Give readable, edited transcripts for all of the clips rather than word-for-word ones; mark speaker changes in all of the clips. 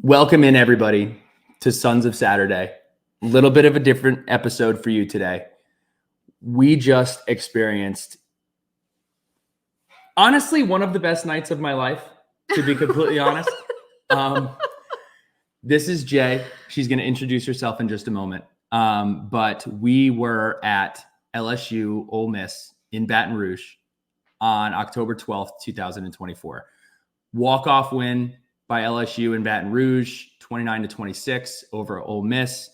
Speaker 1: Welcome in, everybody, to Sons of Saturday. A little bit of a different episode for you today. We just experienced, honestly, one of the best nights of my life, to be completely honest. This is Jay. She's going to introduce herself in just a moment. But we were at LSU Ole Miss in Baton Rouge on October 12th, 2024. Walk-off win by LSU in Baton Rouge, 29-26 over Ole Miss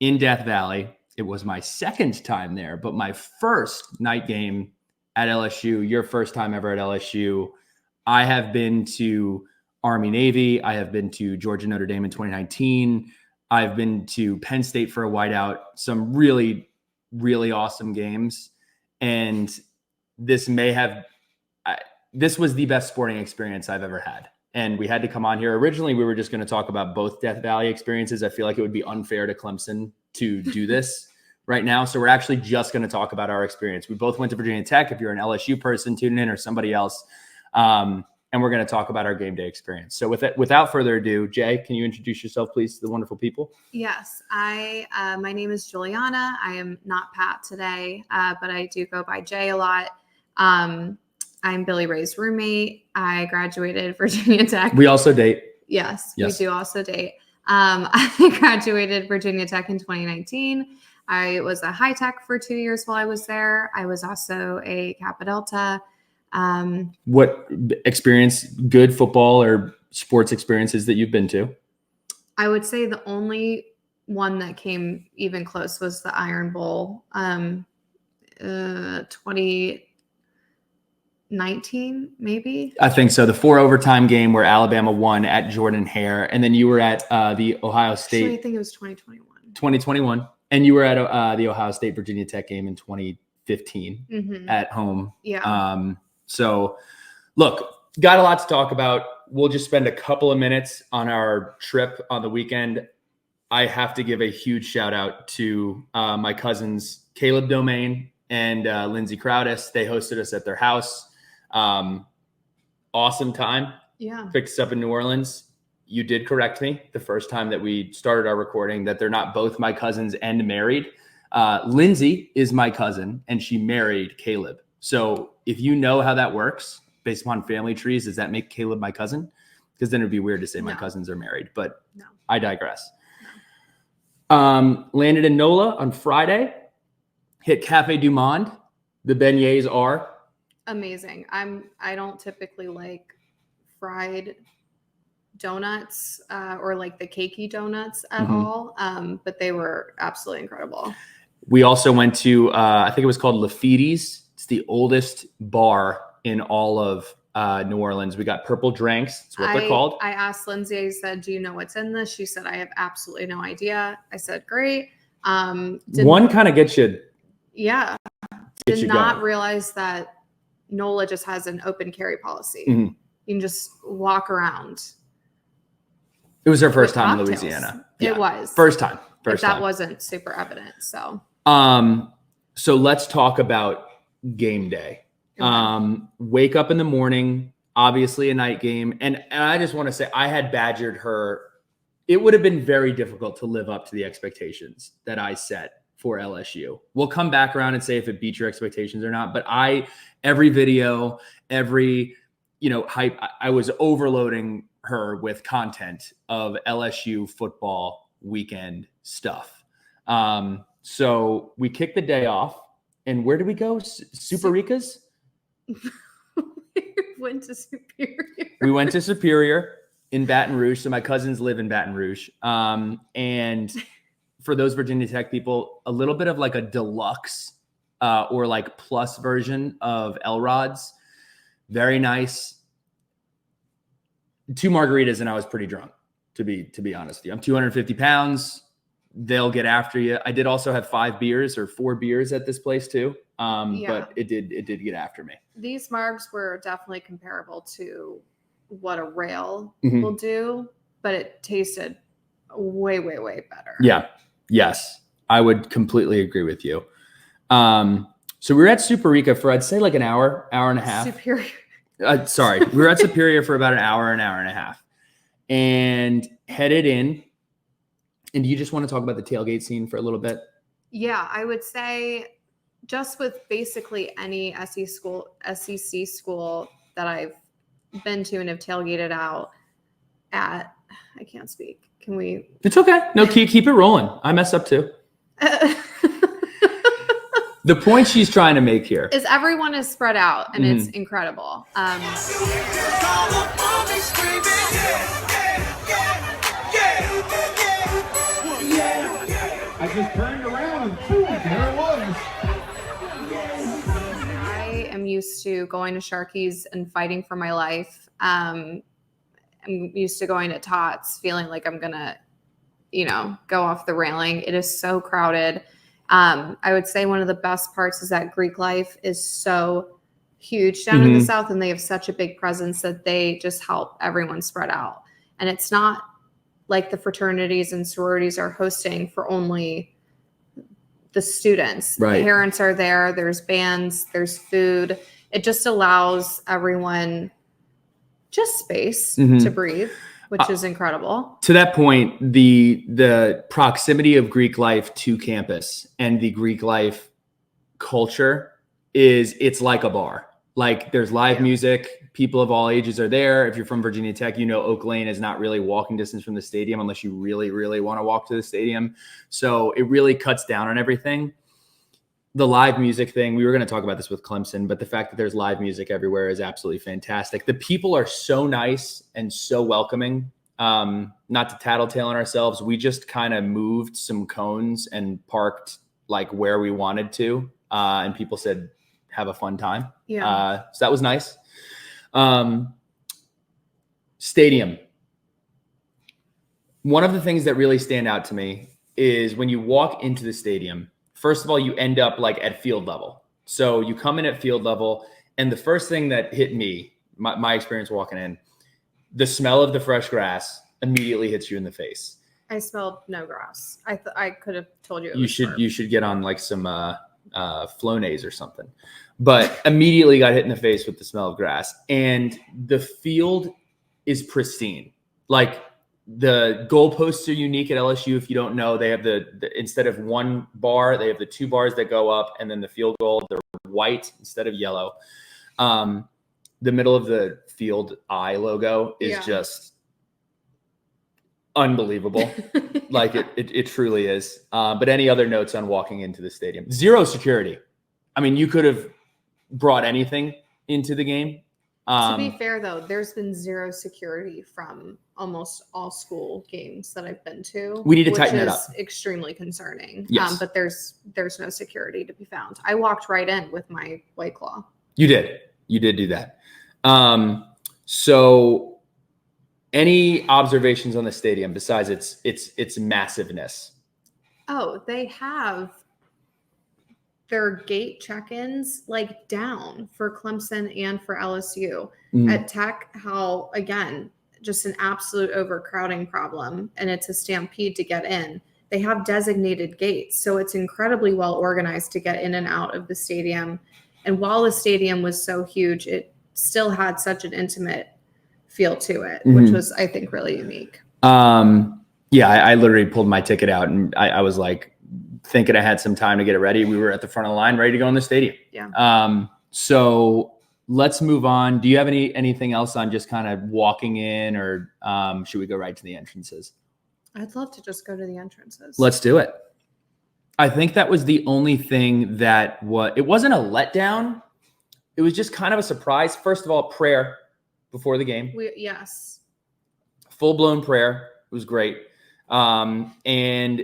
Speaker 1: in Death Valley. It was my second time there, but my first night game at LSU, your first time ever at LSU. I have been to Army Navy. I have been to Georgia Notre Dame in 2019. I've been to Penn State for a whiteout, some really, really awesome games. And this was the best sporting experience I've ever had. And we had to come on here. Originally, we were just going to talk about both Death Valley experiences. I feel like it would be unfair to Clemson to do this right now. So we're actually just going to talk about our experience. We both went to Virginia Tech. If you're an LSU person tuning in or somebody else, and we're going to talk about our game day experience. So without further ado, Jay, can you introduce yourself, please, to the wonderful people?
Speaker 2: Yes, my name is Juliana. I am not Pat today, but I do go by Jay a lot. I'm Billy Ray's roommate. I graduated Virginia Tech.
Speaker 1: We also date.
Speaker 2: Yes, we do also date. I graduated Virginia Tech in 2019. I was a high tech for 2 years while I was there. I was also a Kappa Delta.
Speaker 1: What experience, good football or sports experiences that you've been to?
Speaker 2: I would say the only one that came even close was the Iron Bowl, 2019, maybe.
Speaker 1: I think so. The 4 overtime game where Alabama won at Jordan Hare, and then you were at the Ohio State.
Speaker 2: Actually, I think it was 2021.
Speaker 1: 2021, and you were at the Ohio State Virginia Tech game in 2015 at home.
Speaker 2: Yeah.
Speaker 1: So, look, got a lot to talk about. We'll just spend a couple of minutes on our trip on the weekend. I have to give a huge shout out to my cousins, Caleb Domain and Lindsay Crowdis. They hosted us at their house. Awesome time.
Speaker 2: Yeah.
Speaker 1: Picked us up in New Orleans. You did correct me the first time that we started our recording that they're not both my cousins and married. Lindsay is my cousin and she married Caleb. So if you know how that works based upon family trees, does that make Caleb my cousin? Because then it'd be weird to say my cousins are married, but
Speaker 2: no.
Speaker 1: I digress. No. Landed in NOLA on Friday, hit Cafe Du Monde. The beignets are
Speaker 2: amazing. I don't typically like fried donuts or like the cakey donuts at all, but they were absolutely incredible.
Speaker 1: We also went to I think it was called Lafitte's. It's the oldest bar in all of New Orleans. We got purple drinks. That's what they're called.
Speaker 2: I asked Lindsay, I said, do you know what's in this? She said, I have absolutely no idea. I said, great.
Speaker 1: One kind of gets you.
Speaker 2: Yeah. Did not realize that NOLA just has an open carry policy. You can just walk around.
Speaker 1: It was her first time in Louisiana.
Speaker 2: It was.
Speaker 1: First time.
Speaker 2: That wasn't super evident. So
Speaker 1: let's talk about game day. Wake up in the morning, obviously a night game. And I just want to say I had badgered her. It would have been very difficult to live up to the expectations that I set for LSU. We'll come back around and say if it beat your expectations or not. But every video, every, hype, I was overloading her with content of LSU football weekend stuff. So we kicked the day off. And where did we go? Superica's?
Speaker 2: We went to Superior.
Speaker 1: We went to Superior in Baton Rouge. So my cousins live in Baton Rouge. And for those Virginia Tech people, a little bit of like a deluxe or like plus version of Elrod's. Very nice. 2 margaritas and I was pretty drunk, to be honest with you. I'm 250 pounds. They'll get after you. I did also have 5 beers or 4 beers at this place too. But it did get after me.
Speaker 2: These margs were definitely comparable to what a rail will do, but it tasted way, way, way better.
Speaker 1: Yeah. Yes. I would completely agree with you. So we were at Superica for, I'd say like an hour and a half.
Speaker 2: Superior.
Speaker 1: Sorry. We were at Superior for about an hour and a half. and headed in. And do you just want to talk about the tailgate scene for a little bit?
Speaker 2: Yeah, I would say just with basically any SEC school that I've been to and have tailgated out at, I can't speak. Can we?
Speaker 1: It's okay. No, keep it rolling. I mess up too. The point she's trying to make here
Speaker 2: is everyone is spread out, and it's incredible.
Speaker 3: I just turned around and boom, there it was.
Speaker 2: I am used to going to Sharky's and fighting for my life. I'm used to going to Tots feeling like I'm going to, go off the railing. It is so crowded. I would say one of the best parts is that Greek life is so huge down in the South, and they have such a big presence that they just help everyone spread out. And it's not like the fraternities and sororities are hosting for only the students.
Speaker 1: Right.
Speaker 2: Parents are there. There's bands. There's food. It just allows everyone just space to breathe, which is incredible.
Speaker 1: To that point, the proximity of Greek life to campus and the Greek life culture it's like a bar. Like there's live music, people of all ages are there. If you're from Virginia Tech, Oak Lane is not really walking distance from the stadium unless you really, really want to walk to the stadium. So it really cuts down on everything. The live music thing, we were going to talk about this with Clemson, but the fact that there's live music everywhere is absolutely fantastic. The people are so nice and so welcoming. Not to tattletale on ourselves, we just kind of moved some cones and parked like where we wanted to. And people said, have a fun time.
Speaker 2: Yeah.
Speaker 1: So that was nice. Stadium. One of the things that really stand out to me is when you walk into the stadium, first of all, you end up like at field level. So you come in at field level, and the first thing that hit me, my experience walking in, the smell of the fresh grass immediately hits you in the face.
Speaker 2: I smelled no grass. I could have told you.
Speaker 1: You should get on like some Flonase or something. But immediately got hit in the face with the smell of grass. And the field is pristine. Like the goalposts are unique at LSU. If you don't know, they have the instead of one bar, they have the two bars that go up, and then the field goal, they're white instead of yellow. The middle of the field eye logo is just unbelievable. Like it truly is. But any other notes on walking into the stadium? Zero security. I mean, you could have brought anything into the game.
Speaker 2: To be fair, though, there's been zero security from almost all school games that I've been to.
Speaker 1: We need to tighten it up.
Speaker 2: Which is extremely concerning.
Speaker 1: Yes.
Speaker 2: But there's no security to be found. I walked right in with my White Claw.
Speaker 1: You did do that. So any observations on the stadium besides its massiveness?
Speaker 2: Oh, they have their gate check-ins like down for Clemson and for LSU. At Tech, how again, just an absolute overcrowding problem, and it's a stampede to get in. They have designated gates, so it's incredibly well organized to get in and out of the stadium. And while the stadium was so huge, it still had such an intimate feel to it, which was, I think, really unique.
Speaker 1: I literally pulled my ticket out, and I was like thinking I had some time to get it ready. We were at the front of the line, ready to go in the stadium.
Speaker 2: Yeah.
Speaker 1: So let's move on. Do you have anything else on just kind of walking in, or should we go right to the entrances?
Speaker 2: I'd love to just go to the entrances.
Speaker 1: Let's do it. I think that was the only thing that it wasn't a letdown. It was just kind of a surprise. First of all, prayer before the game.
Speaker 2: Yes.
Speaker 1: Full-blown prayer. It was great. And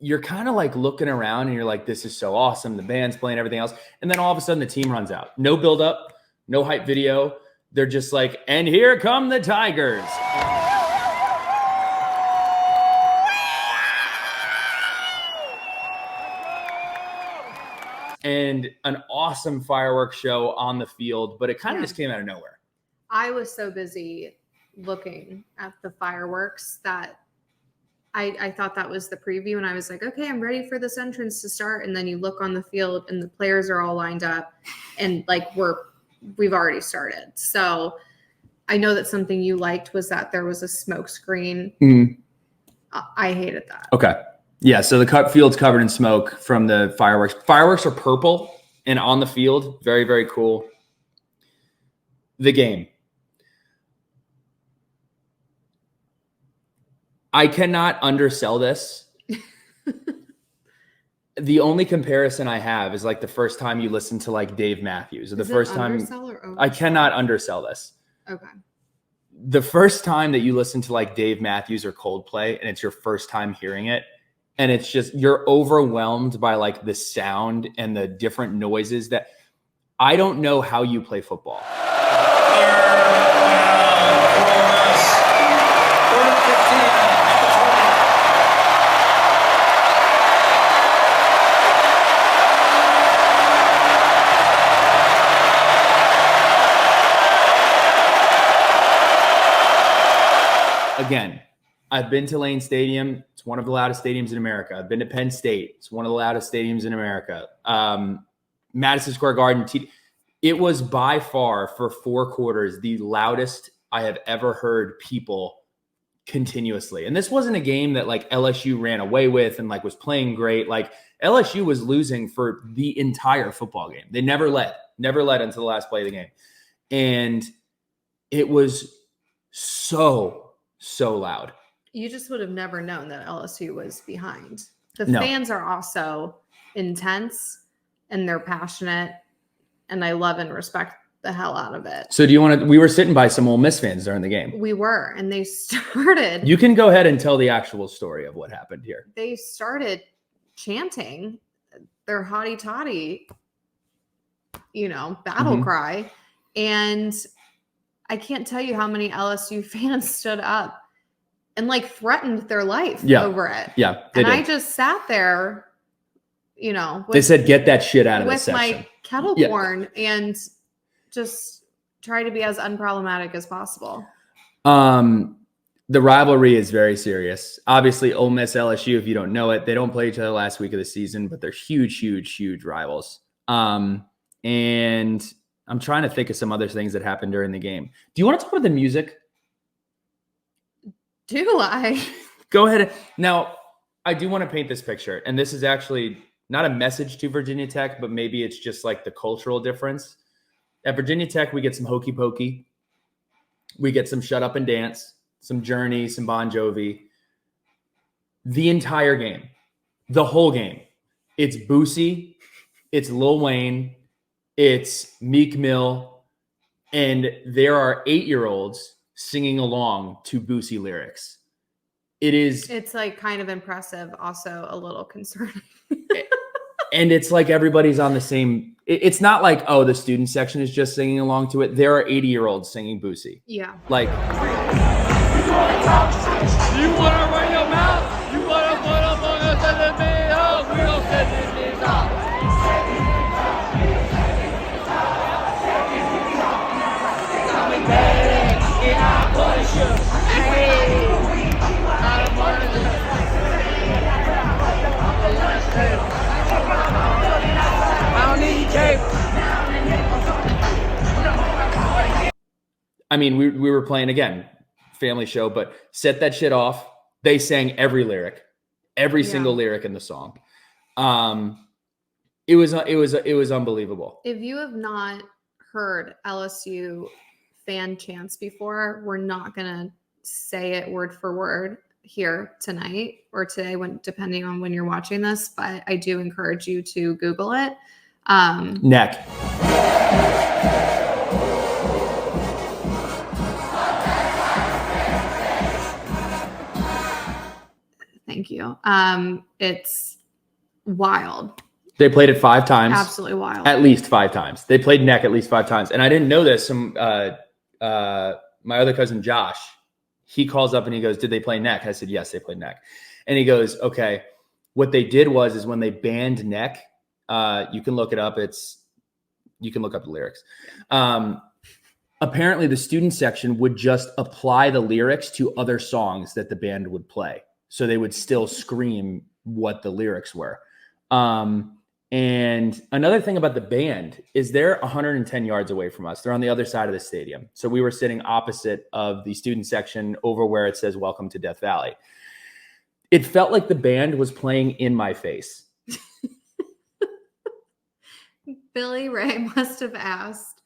Speaker 1: you're kind of like looking around and you're like, this is so awesome. The band's playing, everything else. And then all of a sudden the team runs out. No build-up, no hype video. They're just like, and here come the Tigers. And an awesome fireworks show on the field, but it kind of just came out of nowhere.
Speaker 2: I was so busy looking at the fireworks that I thought that was the preview, and I was like, okay, I'm ready for this entrance to start. And then you look on the field and the players are all lined up, and like we've already started. So I know that something you liked was that there was a smoke screen. I hated that.
Speaker 1: Okay. Yeah. So the field's covered in smoke from the fireworks. Fireworks are purple and on the field. Very, very cool. The game. I cannot undersell this. The only comparison I have is like the first time you listen to like Dave Matthews, or the first time I cannot undersell this.
Speaker 2: Okay.
Speaker 1: The first time that you listen to like Dave Matthews or Coldplay and it's your first time hearing it, and it's just, you're overwhelmed by like the sound and the different noises that I don't know how you play football. Again, I've been to Lane Stadium. It's one of the loudest stadiums in America. I've been to Penn State. It's one of the loudest stadiums in America. Madison Square Garden. It was by far, for 4 quarters, the loudest I have ever heard people continuously. And this wasn't a game that like LSU ran away with and like was playing great. Like LSU was losing for the entire football game. They never led until the last play of the game. And it was so loud.
Speaker 2: You just would have never known that LSU was behind. The
Speaker 1: No.
Speaker 2: fans are also intense and they're passionate, and I love and respect the hell out of it.
Speaker 1: So we were sitting by some Ole Miss fans during the game.
Speaker 2: We were, and they started.
Speaker 1: You can go ahead and tell the actual story of what happened here.
Speaker 2: They started chanting their hotty toddy, battle cry. And I can't tell you how many LSU fans stood up and like threatened their life over it.
Speaker 1: Yeah.
Speaker 2: And I just sat there,
Speaker 1: they said, get that shit out of the
Speaker 2: with
Speaker 1: section.
Speaker 2: my kettle corn and just try to be as unproblematic as possible.
Speaker 1: The rivalry is very serious. Obviously, Ole Miss, LSU, if you don't know it, they don't play each other last week of the season, but they're huge rivals. And I'm trying to think of some other things that happened during the game. Do you want to talk about the music?
Speaker 2: Do I?
Speaker 1: Go ahead. Now, I do want to paint this picture, and this is actually not a message to Virginia Tech, but maybe it's just like the cultural difference. At Virginia Tech, we get some Hokey Pokey. We get some Shut Up and Dance, some Journey, some Bon Jovi. The entire game, the whole game, it's Boosie, it's Lil Wayne, it's Meek Mill, and there are 8-year-olds singing along to Boosie lyrics. It's
Speaker 2: like kind of impressive, also a little concerning.
Speaker 1: And it's like everybody's on the same. It's not like, oh, the student section is just singing along to it. There are 80-year-olds singing Boosie.
Speaker 2: Yeah.
Speaker 1: Like.
Speaker 3: You want to run your mouth? You want to put up on us and the man up? We don't set this up.
Speaker 1: I mean, we were playing again, family show, but set that shit off. They sang every lyric, every single lyric in the song. It was unbelievable.
Speaker 2: If you have not heard LSU fan chants before, we're not gonna say it word for word here tonight or today, depending on when you're watching this. But I do encourage you to Google it.
Speaker 1: Neck.
Speaker 2: Thank you. It's wild.
Speaker 1: They played it 5 times.
Speaker 2: Absolutely wild.
Speaker 1: At least 5 times. They played Neck at least 5 times. And I didn't know this. My other cousin, Josh, he calls up and he goes, did they play Neck? I said, yes, they played Neck. And he goes, okay. What they did is when they banned Neck, you can look it up. You can look up the lyrics. Apparently the student section would just apply the lyrics to other songs that the band would play. So they would still scream what the lyrics were. And another thing about the band is they're 110 yards away from us. They're on the other side of the stadium. So we were sitting opposite of the student section over where it says "Welcome to Death Valley." It felt like the band was playing in my face.
Speaker 2: Billy Ray must have asked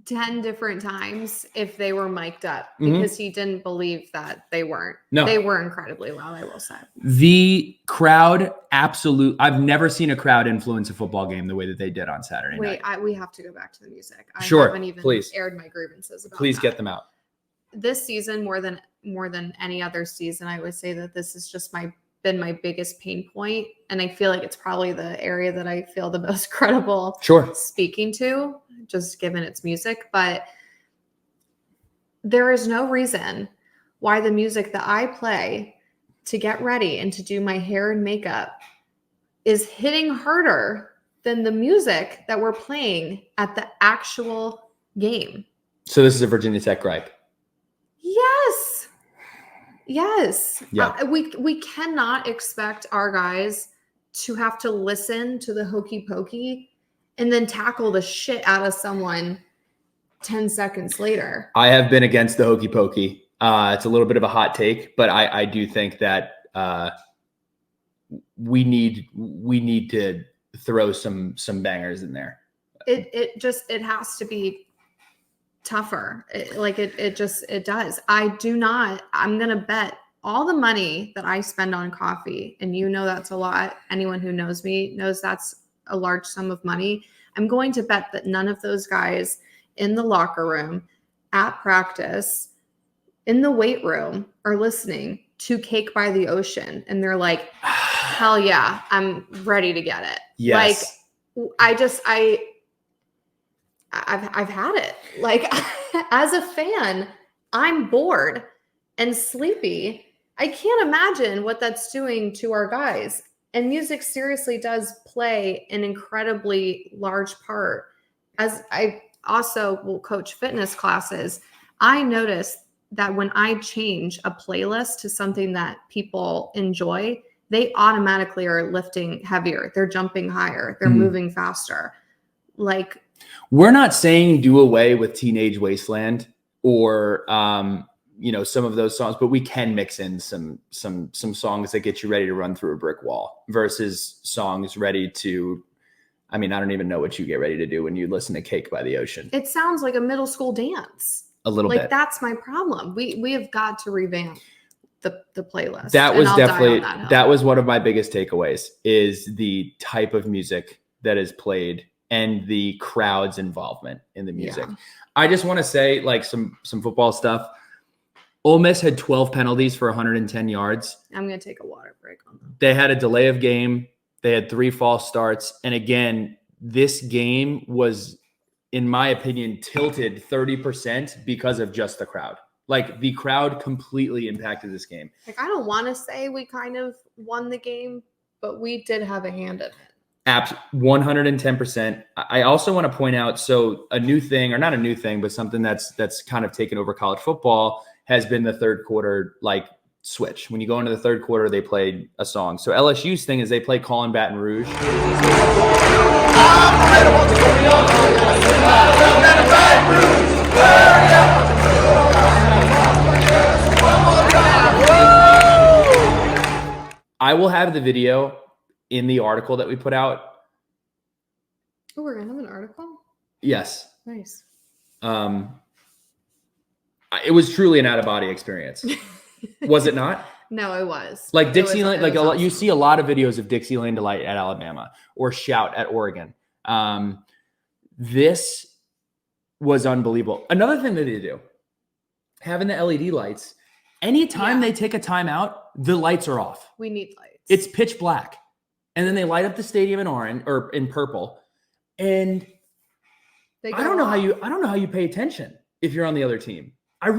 Speaker 2: 10 different times if they were mic'd up because he didn't believe that they weren't.
Speaker 1: No.
Speaker 2: They were incredibly loud, I will say.
Speaker 1: The crowd, I've never seen a crowd influence a football game the way that they did on Saturday night.
Speaker 2: We have to go back to the music. I
Speaker 1: Sure,
Speaker 2: haven't even
Speaker 1: please.
Speaker 2: aired my grievances about
Speaker 1: Please
Speaker 2: that.
Speaker 1: get them out.
Speaker 2: This season, more than any other season, I would say that this has just been my biggest pain point. And I feel like it's probably the area that I feel the most credible speaking to, just given its music. But there is no reason why the music that I play to get ready and to do my hair and makeup is hitting harder than the music that we're playing at the actual game.
Speaker 1: So this is a Virginia Tech gripe.
Speaker 2: Yes.
Speaker 1: Yeah.
Speaker 2: We cannot expect our guys to have to listen to the hokey pokey and then tackle the shit out of someone 10 seconds later.
Speaker 1: I have been against the hokey pokey. It's a little bit of a hot take, but I do think that we need to throw some bangers in there.
Speaker 2: It has to be tougher. It does. I'm going to bet all the money that I spend on coffee, and that's a lot. Anyone who knows me knows that's a large sum of money. I'm going to bet that none of those guys in the locker room, at practice, in the weight room are listening to Cake by the Ocean. And they're like, hell yeah, I'm ready to get it.
Speaker 1: Yes.
Speaker 2: Like, I've had it. Like, as a fan, I'm bored and sleepy. I can't imagine what that's doing to our guys. And music seriously does play an incredibly large part. As I also will coach fitness classes, I notice that when I change a playlist to something that people enjoy, they automatically are lifting heavier. They're jumping higher. They're moving faster. Like,
Speaker 1: we're not saying do away with Teenage Wasteland or some of those songs, but we can mix in some songs that get you ready to run through a brick wall versus songs ready to, I don't even know what you get ready to do when you listen to Cake by the Ocean.
Speaker 2: It sounds like a middle school dance.
Speaker 1: A little bit.
Speaker 2: That's my problem. We have got to revamp the playlist.
Speaker 1: That was that was one of my biggest takeaways is the type of music that is played and the crowd's involvement in the music. Yeah. I just want to say, like, some football stuff. Ole Miss had 12 penalties for 110 yards.
Speaker 2: I'm going to take a water break on that.
Speaker 1: They had a delay of game. They had 3 false starts. And again, this game was, in my opinion, tilted 30% because of just the crowd. Like, the crowd completely impacted this game.
Speaker 2: Like, I don't want to say we kind of won the game, but we did have a hand in it.
Speaker 1: 110%. I also want to point out, so a new thing, or not a new thing, but something that's kind of taken over college football has been the third quarter, like, switch. When you go into the third quarter, they played a song. So LSU's thing is they play Call in Baton Rouge. I will have the video in the article that we put out.
Speaker 2: Oh, we're going to have an article?
Speaker 1: Yes.
Speaker 2: Nice.
Speaker 1: It was truly an out-of-body experience. Was it not?
Speaker 2: No, it was.
Speaker 1: Like Dixieland, awesome. You see a lot of videos of Dixieland Delight at Alabama or Shout at Oregon. This was unbelievable. Another thing that they do, having the LED lights, anytime they take a timeout, the lights are off.
Speaker 2: We need lights.
Speaker 1: It's pitch black. And then they light up the stadium in orange or in purple. And I don't know how you pay attention if you're on the other team. I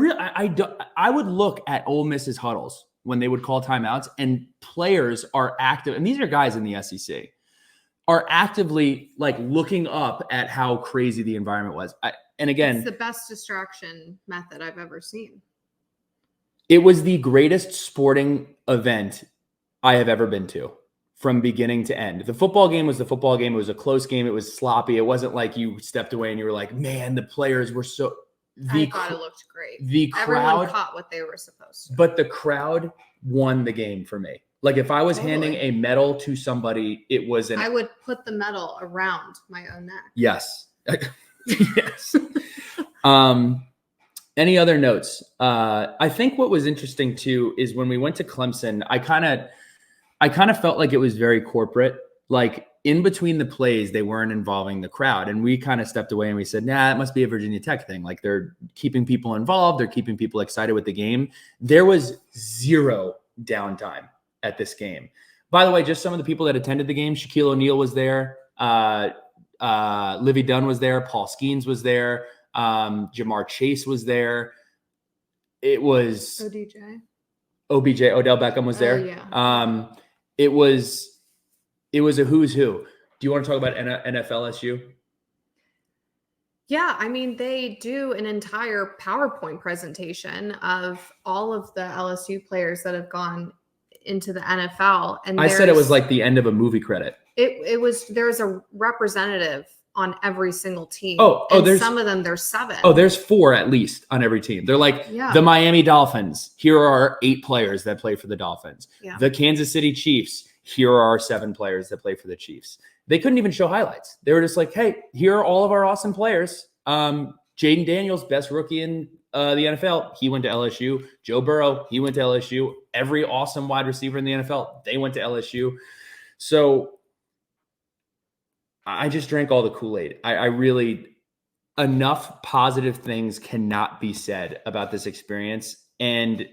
Speaker 1: would look at Ole Miss's huddles when they would call timeouts, and players are active. And these are guys in the SEC are actively, like, looking up at how crazy the environment was. And again,
Speaker 2: it's the best distraction method I've ever seen. It
Speaker 1: was the greatest sporting event I have ever been to. from beginning to end. The football game was the football game. It was a close game. It was sloppy. It wasn't like you stepped away and you were like, man, the players were so.
Speaker 2: I thought it looked great.
Speaker 1: The crowd,
Speaker 2: everyone caught what they were supposed to.
Speaker 1: But the crowd won the game for me. Like if I was handing a medal to somebody, it was
Speaker 2: I would put the medal around my own neck.
Speaker 1: Yes. Yes. Any other notes? I think what was interesting too is when we went to Clemson, I kind of felt like it was very corporate. Like in between the plays, they weren't involving the crowd. And we kind of stepped away and we said, nah, it must be a Virginia Tech thing. Like they're keeping people involved. They're keeping people excited with the game. There was zero downtime at this game. By the way, just some of the people that attended the game, Shaquille O'Neal was there. Livy Dunn was there. Paul Skeens was there. Jamar Chase was there. It was OBJ, Odell Beckham was there.
Speaker 2: Yeah.
Speaker 1: It was a who's who. Do you want to talk about NFLSU?
Speaker 2: Yeah, I mean, they do an entire PowerPoint presentation of all of the LSU players that have gone into the NFL. And
Speaker 1: I said it was like the end of a movie credit.
Speaker 2: There's a representative on every single team.
Speaker 1: There's
Speaker 2: some of them, there's 7.
Speaker 1: There's 4 at least on every team. They're like the Miami Dolphins. Here are 8 players that play for the Dolphins. Yeah. The Kansas City Chiefs. Here are 7 players that play for the Chiefs. They couldn't even show highlights. They were just like, hey, here are all of our awesome players. Jaden Daniels, best rookie in the NFL. He went to LSU. Joe Burrow, he went to LSU. Every awesome wide receiver in the NFL, they went to LSU. So I just drank all the Kool-Aid. I really, enough positive things cannot be said about this experience. And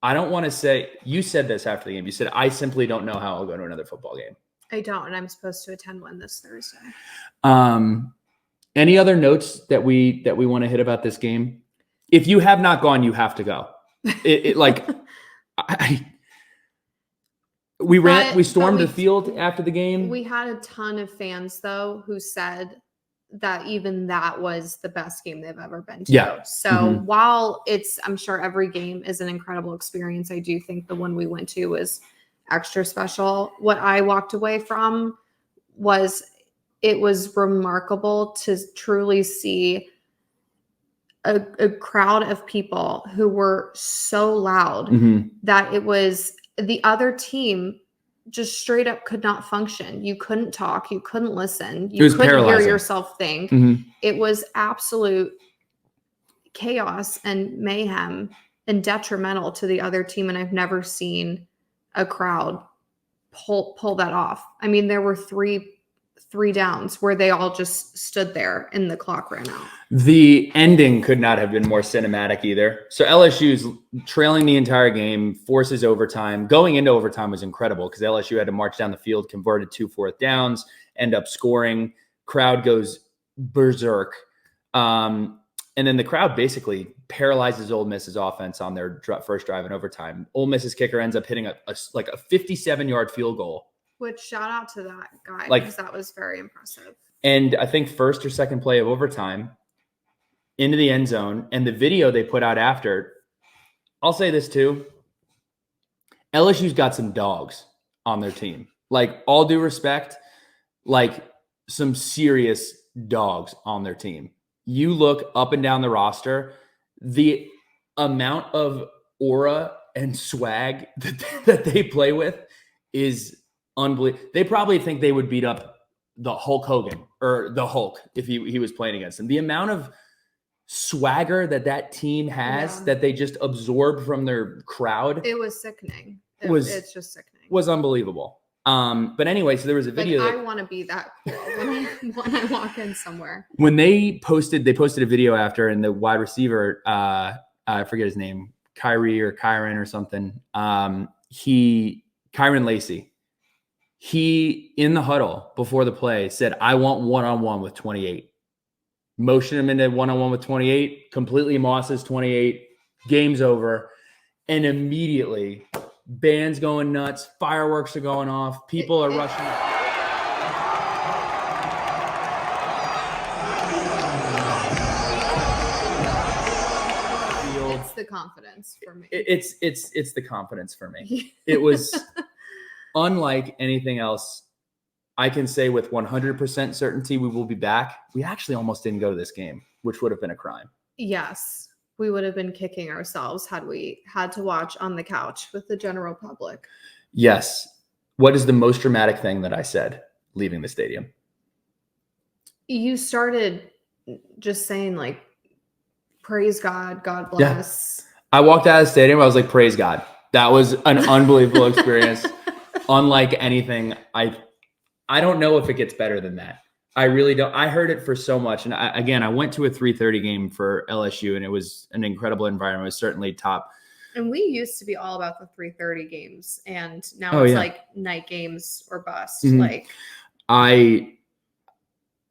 Speaker 1: I don't want to say, you said this after the game. You said, I simply don't know how I'll go to another football game.
Speaker 2: I don't, and I'm supposed to attend one this Thursday.
Speaker 1: Any other notes that we want to hit about this game? If you have not gone, you have to go. We stormed the field after the game.
Speaker 2: We had a ton of fans though who said that even that was the best game they've ever been to.
Speaker 1: Yeah.
Speaker 2: So while I'm sure every game is an incredible experience, I do think the one we went to was extra special. What I walked away from was it was remarkable to truly see a crowd of people who were so loud that it was the other team just straight up could not function. You couldn't talk. You couldn't listen. You couldn't
Speaker 1: paralyzing.
Speaker 2: Hear yourself think. It was absolute chaos and mayhem and detrimental to the other team. And I've never seen a crowd pull that off. I mean, there were three downs where they all just stood there and the clock ran out.
Speaker 1: The ending could not have been more cinematic either. So LSU's trailing the entire game, forces overtime. Going into overtime was incredible because LSU had to march down the field, converted 2 4th downs, end up scoring. Crowd goes berserk. And then the crowd basically paralyzes Ole Miss's offense on their first drive in overtime. Ole Miss's kicker ends up hitting a 57-yard field goal.
Speaker 2: Which shout out to that guy because that was very impressive. And
Speaker 1: I think first or second play of overtime into the end zone, and the video they put out after, I'll say this too. LSU's got some dogs on their team. Like, all due respect, like some serious dogs on their team. You look up and down the roster, the amount of aura and swag that they play with is unbelievable. They probably think they would beat up the Hulk Hogan or the Hulk if he was playing against them. The amount of swagger that team has that they just absorb from their crowd.
Speaker 2: It was sickening. It's just sickening.
Speaker 1: Was unbelievable. But anyway, so there was a video.
Speaker 2: I want to be that cool when I walk in somewhere.
Speaker 1: When they posted a video after, and the wide receiver, I forget his name, Kyron or something. Kyron Lacey. He, in the huddle before the play, said, I want one-on-one with 28. Motion him into one-on-one with 28, completely mosses 28, game's over. And immediately, band's going nuts, fireworks are going off, people are rushing.
Speaker 2: It's the confidence for me.
Speaker 1: It's the confidence for me. It was unlike anything else, I can say with 100% certainty we will be back. We actually almost didn't go to this game, which would have been a crime.
Speaker 2: Yes, we would have been kicking ourselves had we had to watch on the couch with the general public.
Speaker 1: Yes. What is the most dramatic thing that I said leaving the stadium?
Speaker 2: You started just saying like, praise God, God bless.
Speaker 1: Yeah. I walked out of the stadium. I was like, praise God. That was an unbelievable experience. Unlike anything. I don't know if it gets better than that. I really don't. I heard it for so much. And I went to a 3:30 game for LSU, and it was an incredible environment. It was certainly top.
Speaker 2: And we used to be all about the 3:30 games, and now it's like night games or bust.
Speaker 1: Mm-hmm.
Speaker 2: Like,
Speaker 1: I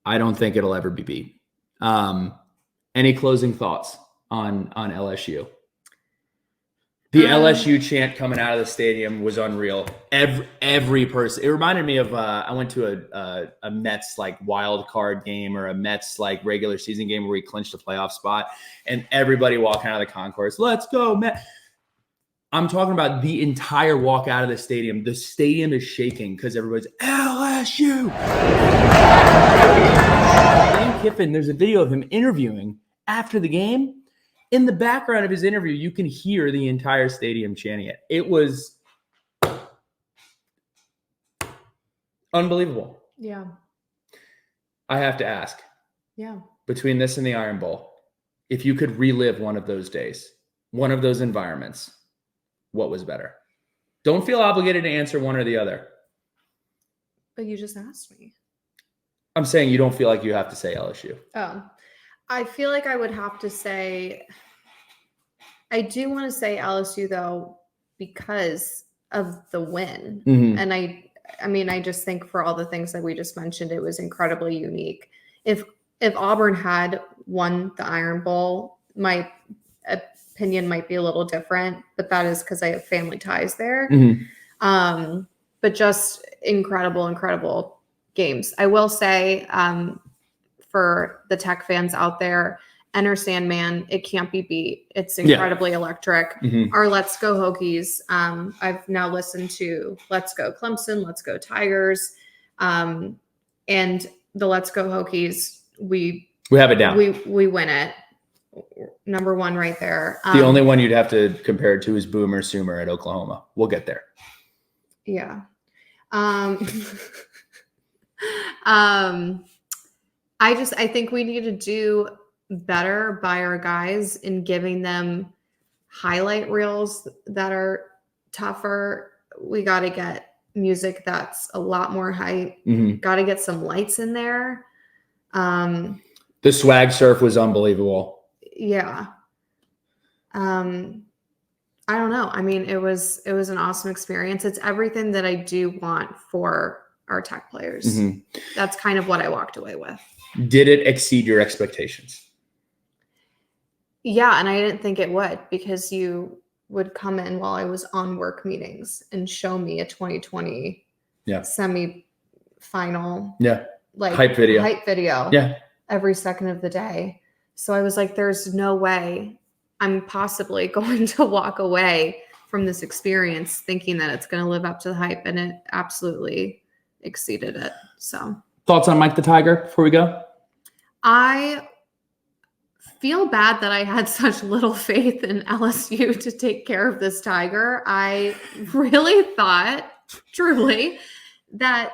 Speaker 1: don't think it'll ever be beat. Any closing thoughts on LSU? The LSU chant coming out of the stadium was unreal. Every person. It reminded me of I went to a Mets like wild card game or a Mets like regular season game where we clinched a playoff spot, and everybody walking out of the concourse. Let's go, Mets. I'm talking about the entire walk out of the stadium. The stadium is shaking because everybody's LSU. Lane Kiffin, there's a video of him interviewing after the game. In the background of his interview, you can hear the entire stadium chanting it. It was unbelievable.
Speaker 2: Yeah.
Speaker 1: I have to ask.
Speaker 2: Yeah.
Speaker 1: Between this and the Iron Bowl, if you could relive one of those days, one of those environments, what was better? Don't feel obligated to answer one or the other.
Speaker 2: But you just asked me.
Speaker 1: I'm saying you don't feel like you have to say LSU.
Speaker 2: Oh, I feel like I would have to say, I do want to say LSU though, because of the win.
Speaker 1: Mm-hmm.
Speaker 2: And I mean, I just think for all the things that we just mentioned, it was incredibly unique. If Auburn had won the Iron Bowl, my opinion might be a little different, but that is because I have family ties there.
Speaker 1: Mm-hmm.
Speaker 2: But just incredible games. I will say, for the Tech fans out there, Enter Sandman, it can't be beat. It's incredibly electric.
Speaker 1: Mm-hmm.
Speaker 2: Our Let's Go Hokies. I've now listened to Let's Go Clemson, Let's Go Tigers, and the Let's Go Hokies. We
Speaker 1: have it down.
Speaker 2: We win it. Number one right there.
Speaker 1: The only one you'd have to compare it to is Boomer Sooner at Oklahoma. We'll get there.
Speaker 2: Yeah. I think we need to do better by our guys in giving them highlight reels that are tougher. We got to get music that's a lot more hype.
Speaker 1: Mm-hmm.
Speaker 2: Got to get some lights in there.
Speaker 1: The swag surf was unbelievable.
Speaker 2: Yeah. I don't know. I mean, it was an awesome experience. It's everything that I do want for our Tech players.
Speaker 1: Mm-hmm.
Speaker 2: That's kind of what I walked away with.
Speaker 1: Did it exceed your expectations?
Speaker 2: Yeah, and I didn't think it would, because you would come in while I was on work meetings and show me a 2020 semi-final like hype video every second of the day. So I was like, there's no way I'm possibly going to walk away from this experience thinking that it's going to live up to the hype, and it absolutely exceeded it. So
Speaker 1: thoughts on Mike the Tiger before we go?
Speaker 2: I feel bad that I had such little faith in LSU to take care of this Tiger. I really thought, truly, that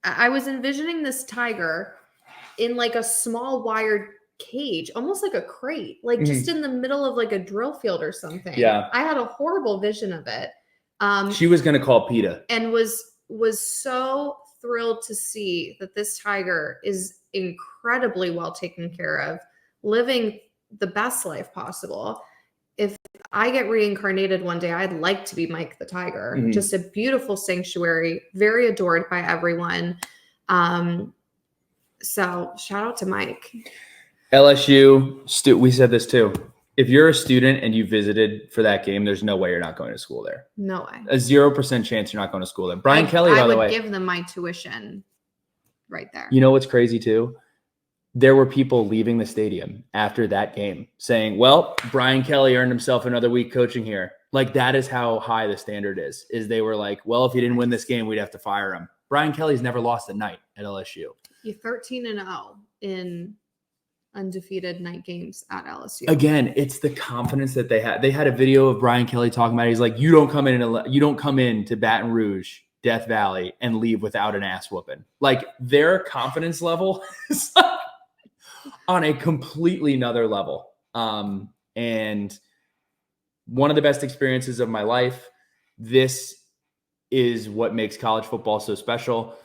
Speaker 2: I was envisioning this Tiger in like a small wired cage, almost like a crate, like just in the middle of like a drill field or something.
Speaker 1: Yeah.
Speaker 2: I had a horrible vision of it.
Speaker 1: She was going to call PETA.
Speaker 2: And was so thrilled to see that this Tiger is incredibly well taken care of, living the best life possible. If I get reincarnated one day, I'd like to be Mike the Tiger.
Speaker 1: Mm-hmm.
Speaker 2: Just a beautiful sanctuary, very adored by everyone. So shout out to Mike.
Speaker 1: LSU, we said this too. If you're a student and you visited for that game, there's no way you're not going to school there.
Speaker 2: No way.
Speaker 1: A 0% chance you're not going to school there. Brian Kelly, by the way.
Speaker 2: I would give them my tuition right there.
Speaker 1: You know what's crazy too? there were people leaving the stadium after that game saying, well, Brian Kelly earned himself another week coaching here. Like, that is how high the standard is they were like, well, if he didn't win this game, we'd have to fire him. Brian Kelly's never lost a night at LSU.
Speaker 2: You're 13-0 in undefeated night games at LSU.
Speaker 1: Again, it's the confidence that they had. They had a video of Brian Kelly talking about it. He's like, you don't come in to Baton Rouge, Death Valley, and leave without an ass whooping. Like, their confidence level is on a completely another level. And one of the best experiences of my life. This is what makes college football so special.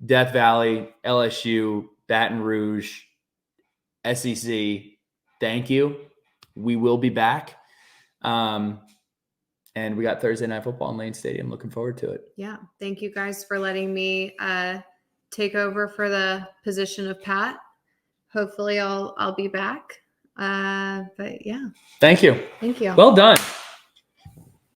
Speaker 1: Death Valley, LSU, Baton Rouge, SEC, thank you. We will be back. And we got Thursday Night Football in Lane Stadium. Looking forward to it.
Speaker 2: Yeah. Thank you guys for letting me take over for the position of Pat. Hopefully I'll be back. But yeah.
Speaker 1: Thank you.
Speaker 2: Thank you.
Speaker 1: Well done.